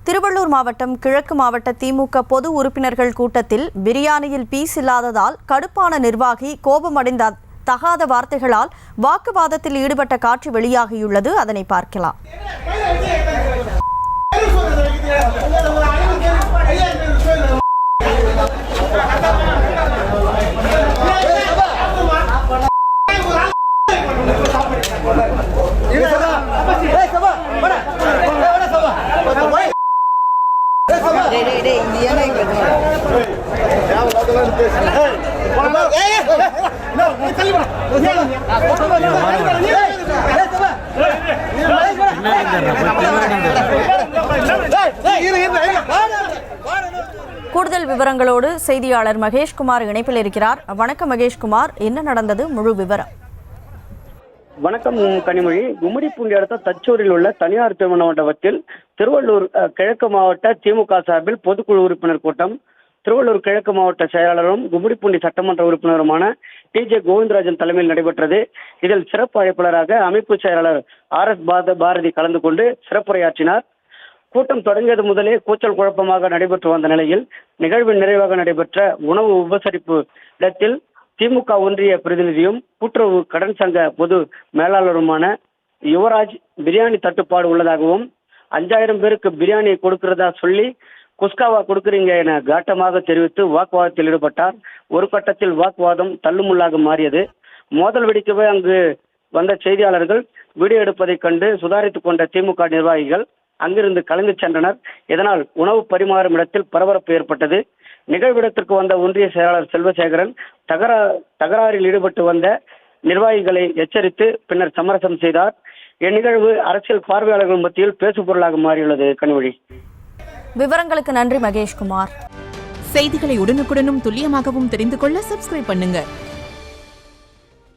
திருவள்ளூர் மாவட்டம் கிழக்கு மாவட்ட திமுக பொது உறுப்பினர்கள் கூட்டத்தில் பிரியாணியில் பீஸ் இல்லாததால் கடுப்பான நிர்வாகி கோபமடைந்த தகாத வார்த்தைகளால் வாக்குவாதத்தில் ஈடுபட்ட காட்சி வெளியாகியுள்ளது. அதனை பார்க்கலாம். கூடுதல் விவரங்களோடு செய்தியாளர் மகேஷ்குமார் இணைப்பில் இருக்கிறார். வணக்கம் மகேஷ்குமார், என்ன நடந்தது, முழு விவரம்? வணக்கம் கனிமொழி. கும்மிடிப்பூண்டி அடுத்த தச்சூரில் உள்ள தனியார் திருமண மண்டபத்தில் திருவள்ளூர் கிழக்கு மாவட்ட திமுக சார்பில் பொதுக்குழு உறுப்பினர் கூட்டம் திருவள்ளூர் கிழக்கு மாவட்ட செயலாளரும் கும்மிடிப்பூண்டி சட்டமன்ற உறுப்பினருமான TJ கோவிந்தராஜன் தலைமையில் நடைபெற்றது. இதில் சிறப்பு அழைப்பாளராக அமைப்பு செயலாளர் RS பாரதி கலந்து கொண்டு சிறப்புரையாற்றினார். கூட்டம் தொடங்கியது முதலே கூச்சல் குழப்பமாக நடைபெற்று வந்த நிலையில் நிகழ்வின் நிறைவாக நடைபெற்ற உணவு உபசரிப்பு இடத்தில் திமுக ஒன்றிய பிரதிநிதியும் கூட்டுறவு கடன் சங்க பொது மேலாளருமான யுவராஜ் பிரியாணி தட்டுப்பாடு உள்ளதாகவும் 5000 பேருக்கு பிரியாணி கொடுக்கிறதா சொல்லி குஸ்காவா கொடுக்குறீங்க என காட்டமாக தெரிவித்து வாக்குவாதத்தில் ஈடுபட்டார். ஒரு கட்டத்தில் வாக்குவாதம் தள்ளுமுள்ளாக மாறியது. மோதல் வெடிக்கவே அங்கு வந்த செய்தியாளர்கள் வீடியோ எடுப்பதைக் கண்டு சுதாரித்துக் கொண்ட திமுக நிர்வாகிகள் அங்கிருந்து கலந்து சென்றனர். இதனால் உணவு பரிமாறும் இடத்தில் பரபரப்பு ஏற்பட்டது. நிகழ்விடத்திற்கு வந்த ஒன்றிய செயலாளர் செல்வசேகரன் தகராறில் ஈடுபட்டு வந்த நிர்வாகிகளை எச்சரித்து பின்னர் சமரசம் செய்தார். இந்நிகழ்வு அரசியல் பார்வையாளர்கள் மத்தியில் பேசுபொருளாக மாறியுள்ளது. கனிமொழி, விவரங்களுக்கு நன்றி மகேஷ்குமார். செய்திகளை உடனுக்குடனும் துல்லியமாகவும் தெரிந்து கொள்ள சப்ஸ்கிரைப் பண்ணுங்க.